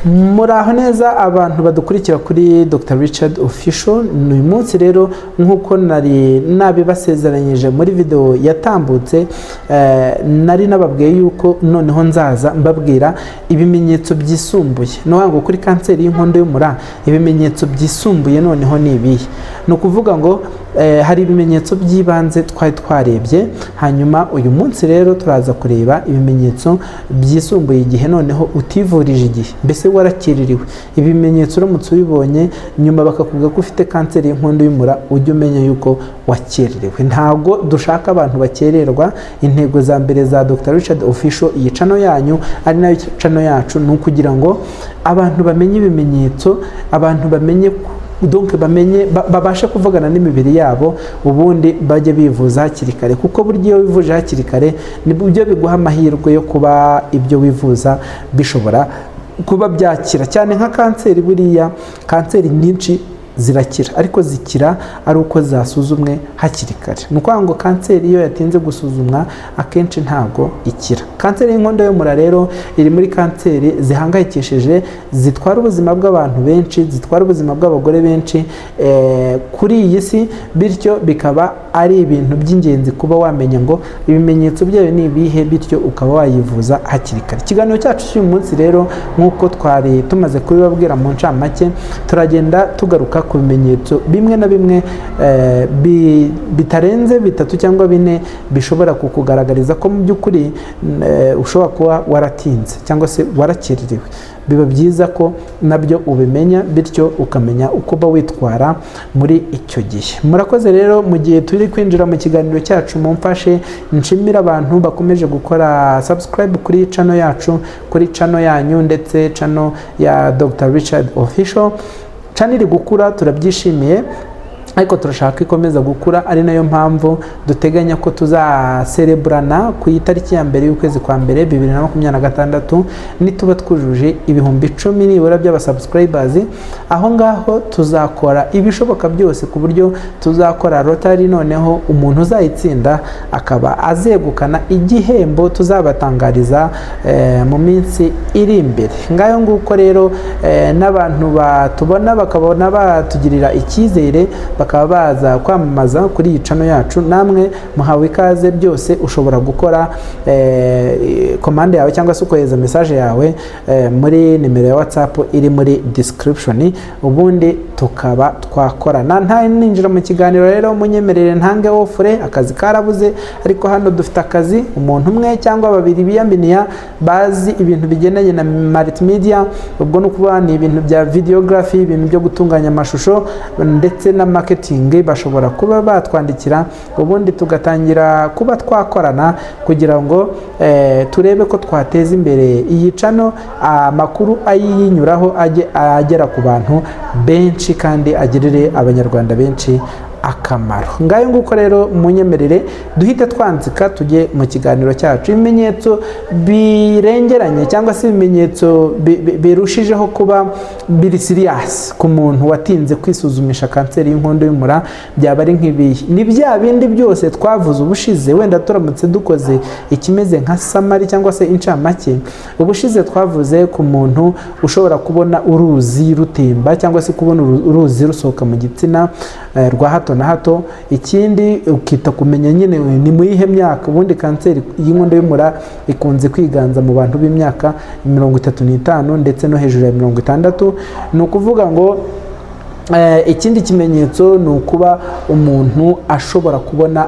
Muraho neza abantu badukurikira kuri Dr. Richard Official. Uyu munsi rero nkuko nari nabibasezeranyije muri video yatambutse, nari nababwiye yuko noneho nzaza mbabwira ibimenyetso byisumbuye. No kuri kanseri y'inkondo y'umura ibimenyetso byisumbuye noneho ni ibihe? No kuvuga ngo hari ibimenyetso by'ibanze twari twarebye, hanyuma uyu munsi rero turaza kureba ibimenyetso byisumbuye igihe noneho utivurije igihe, mbese warakiririwe. Ibimenyetso uramutse ubibonye nyuma bakakubwira ko ufite kanseri y'inkondo y'umura, ujye umenya yuko wakiririwe. Ntabwo dushaka abantu bakererwa. Intego za mbere za Dr. Richard Official, iyi channel yanyu ari nayo channel yacu, ni ukugira ngo abantu bamenye ibimenyetso, abantu bamenye donc bamenye babashe kuvugana n'imibiri yabo, ubundi bajye bivuza hakiri kare, kuko buryo iyo wivuje hakiri kare nibyo biguha amahirwe yo kuba ibyo wivuza bishobora kuba byakira. Cyane nka kanseri, buriya kanseri nyinshi zirakira, ariko zikira ari uko zasuzumwe hakiri kare. Ni ukuvuga ngo kanseri iyo yatinze gusuzumwa akenshi ntabwo ikira. Kanseri y'inkondo y'umura rero iri muri kanseri zihangayikishije, zitwara ubuzima bw'abantu benshi, zitwara ubuzima bw'abagore benshi kuri iyi si, bityo bikaba ari ibintu by'ingenzi kuba wamenya ngo ibimenyetso byayo ni ibihe, bityo ukaba wayivuza hakiri kare. Ikiganiro cyacu cy'uyu munsi rero, nk'uko twari tumaze kubibabwira mu ncamake, turagenda tugaruka ku bimenyetso bimwe na bimwe bitarenze 3 cyangwa 4 bishobora kukugaragariza ko mu by'ukuri ushobora kuba waratinze cyangwa se warakiririwe. Biba byiza ko nabyo ubimenya, bityo ukamenya uko uba witwara muri icyo gihe. Murakoze rero, mu gihe turi kwinjira mu kiganiro cyacu, mumfashe nshimira abantu bakomeje gukora subscribe kuri channel yacu, kuri channel yanyu, ndetse channel ya Dr. Richard Official. Channel iri gukura, turabyishimiye, ariko turashaka ikomeza gukura. Ari nayo mpamvu duteganya ko tuzasereburana ku itariki ya mbere y'ukwezi kwa mbere 2026 nituba twujuje ibihumbi 10 nibura by'abasubscribers. Aho ngaho tuzakora ibishoboka byose ku buryo tuzakora rotary, noneho umuntu uzayitsinda akaba azegukana igihembo tuzabatangariza mu minsi iri imbere. Ngayo nguko rero, n'abantu batubona bakabona batugirira icyizere bakaba baza kwamamaza kuri iyi channel yacu, namwe muhawe ikaze. Byose ushobora gukora commande yawe cyangwa se ukohereza message yawe muri nimero ya WhatsApp iri muri description, ubundi tukaba twakorana. Nta ninjira mu kiganiro rero, munyemerere ntange ofure. Akazi karabuze, ariko hano dufite akazi. Umuntu umwe cyangwa babiri biyaminiya bazi ibintu bigendanye na multimedia, ubwo no kuba ni ibintu bya videography, ibintu byo gutunganya amashusho ndetse na marketing, bashobora kuba batwandikira, ubundi tugatangira kuba twakorana kugira ngo turebe ko twateza imbere iyi channel, amakuru ayinyuraho agera ku bantu benshi kandi agirire abanyarwanda benshi akamaro. Ngayo nguko rero, munyemerere duhite twanzika tujye mu kiganiro cyacu. Ibimenyetso birengeranye cyangwa se ibimenyetso birushijeho kuba biri serious ku muntu watinze kwisuzumisha kanseri y'inkondo y'umura byaba ari nk'ibihe. Ni bya bindi byose twavuze ubushize, wenda turamutse dukoze ikimeze nka summary cyangwa se incamake. Ubushize twavuze ku muntu ushobora kubona uruzi rutemba cyangwa se kubona uruzi rusohoka mu gitsina rwa hato na hato. Ikindi ukita kumenya nyine ni mu yihe myaka. Ubundi kanseri y'inkondo y'umura ikunze kwiganza mu bantu b'imyaka 35 ndetse no hejuru ya 60. Ni ukuvuga ngo ikindi kimenyetso ni ukuba umuntu ashobora kubona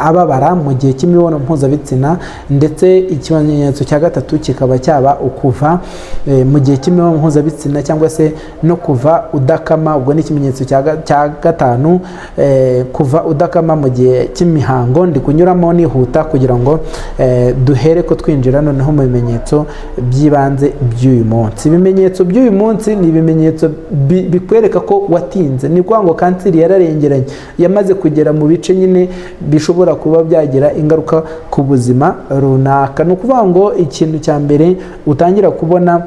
ababara mu gihe cy'imibonano mpuzabitsina, ndetse ikimenyetso cya gatatu kikaba cyaba ukuva mu gihe cy'imibonano mpuzabitsina cyangwa se no kuva udakama. Ubwo ni ikimenyetso cya gatanu, kuva udakama mu gihe cy'imihango. Ndi kunyuramo nihuta kugira ngo duhere ko twinjira noneho mu bimenyetso by'ibanze by'uyu munsi. Ibimenyetso by'uyu munsi ni ibimenyetso bikwereka ko watinze. Ni kwa ngo kanseri yararengeranye, yamaze kugera mu bice nyine bishobora kuba byagira ingaruka ku buzima runaka. Ni ukuvuga ngo ikintu cya mbere utangira kubona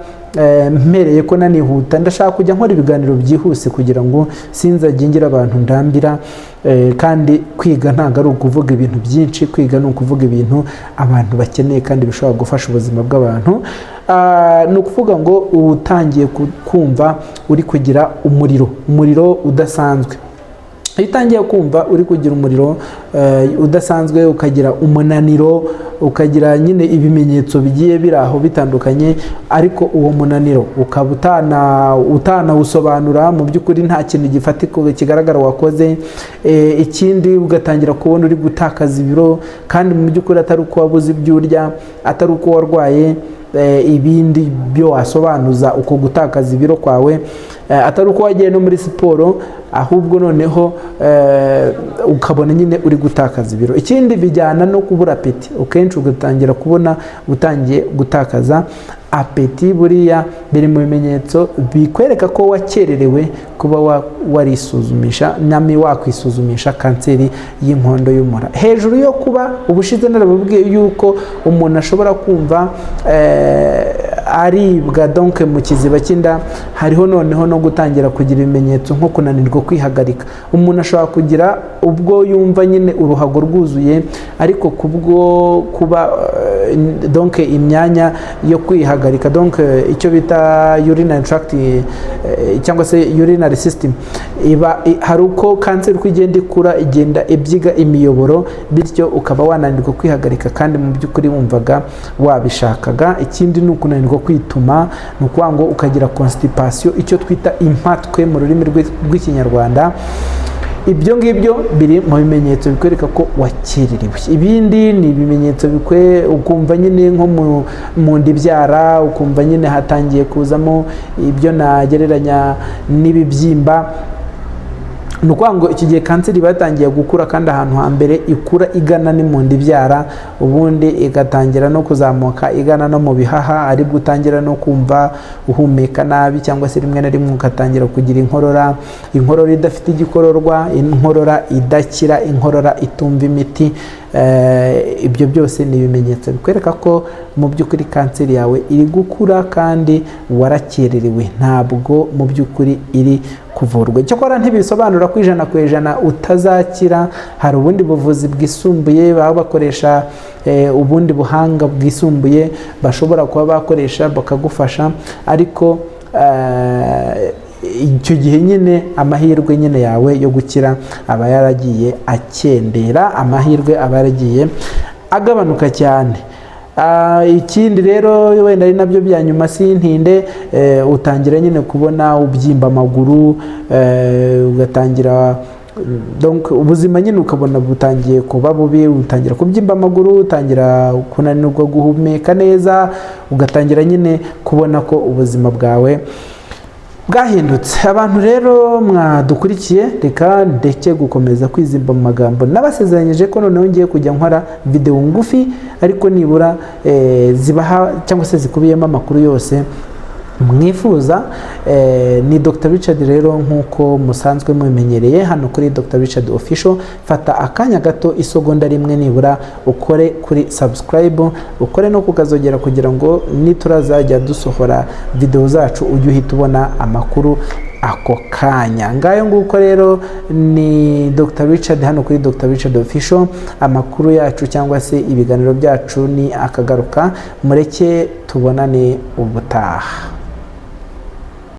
mpereye ko nanihuta ndashaka kujya nkora ibiganiro byihuse kugira ngo sinzajye ngira abantu ndambira, kandi kwiga ntabwo ari ukuvuga ibintu byinshi, kwiga ni ukuvuga ibintu abantu bakeneye kandi bishobora gufasha ubuzima bw'abantu. Ni ukuvuga ngo utangiye kumva uri kugira umuriro udasanzwe. Iyo utangiye kumva uri kugira umuriro udasanzwe, ukagira umunaniro, ukagira nyine ibimenyetso bigiye biri aho bitandukanye, ariko uwo munaniro ukaba utanawusobanura mu by'ukuri nta kintu gifatika kigaragara wakoze, ikindi ugatangira kubona uri gutakaza ibiro kandi mu by'ukuri atari uko wabuze ibyo urya, atari uko warwaye ibindi byo wasobanuza uko gutakaza ibiro kwawe, atari uko wagiye no muri siporo, ahubwo noneho ukabona nyine uri gutakaza ibiro. Ikindi bijyana no kubura apeti, ukenshi ugatangira kubona utangiye gutakaza apeti. Buriya biri mu bimenyetso bikwereka ko wakererewe kuba warisuzumisha wakwisuzumisha kanseri y'inkondo y'umura. Hejuru yo kuba ubushize narababwiye yuko umuntu ashobora kumva aribwa donc mu kiziba cy'inda, hariho noneho no gutangira kugira ibimenyetso nko kunanirwa kwihagarika. Umuntu ashobora kugira ubwo yumva nyine uruhago rwuzuye, ariko kubwo kuba donc imyanya yo kwihagarika, donc icyo bita urinary tract cyangwa se urinary system, hari uko kanseri uko igenda ikura igenda ibyiga imiyoboro, bityo ukaba wananirwa kwihagarika kandi mu by'ukuri wumvaga wabishakaga. Ikindi ni ukunanirwa kwituma, ni ukuvuga ngo ukagira constipation, icyo twita impatwe mu rurimi rw'ikinyarwanda. Ibyo ngibyo biri mu bimenyetso bikwereka ko wakererewe. Ibindi ni ibimenyetso ukumva nyine nko mu nda ibyara, ukumva nyine hatangiye kuzamo ibyo nagereranya n'ibibyimba. Ni ukuvuga ngo iki gihe kanseri batangiye gukura, kandi ahantu hambere ikura igana ni mu nda ibyara, ubundi igatangira no kuzamuka igana no mu bihaha, aribwo utangira no kumva uhumeka nabi, cyangwa se rimwe na rimwe ugatangira kugira inkorora idafite igikororwa, inkorora idakira, inkorora itumva imiti. Ibyo byose ni ibimenyetso bikwereka ko mu by'ukuri kanseri yawe iri gukura kandi warakererewe, ntabwo mu by'ukuri iri kuvurwa. Cyakora ntibisobanura ko 100% utazakira. Hari ubundi buvuzi bwisumbuye baba bakoresha, ubundi buhanga bwisumbuye bashobora kuba bakoresha bakagufasha, ariko icyo gihe nyine amahirwe nyine yawe yo gukira aba yaragiye akendera, amahirwe aba yaragiye agabanuka cyane. Ikindi rero wenda ari nabyo bya nyuma sintinde, utangira nyine kubona ubyimba amaguru, ugatangira donc ubuzima nyine ukabona butangiye kuba bubi, utangira kubyimba amaguru, utangira kunanirwa guhumeka neza, ugatangira nyine kubona ko ubuzima bwawe bwahindutse. Abantu rero mwadukurikiye, reka ndeke gukomeza kwizimba mu magambo. Nabasezeranyije ko noneho ngiye kujya nkora video ngufi, ariko nibura zibaha cyangwa se zikubiyemo amakuru yose mwifuza. Ni Dr. Richard rero nk'uko musanzwe mumenyereye hano kuri Dr. Richard Official. Fata akanya gato, isegonda rimwe nibura, ukore kuri subscribe, ukore no kukazogera kugira ngo niturazajya dusohora video zacu ujye uhita ubona amakuru ako kanya. Ngayo nguko rero ni Dr. Richard hano kuri Dr. Richard Official. Amakuru yacu cyangwa se ibiganiro byacu ni akagaruka, mureke tubonane ubutaha.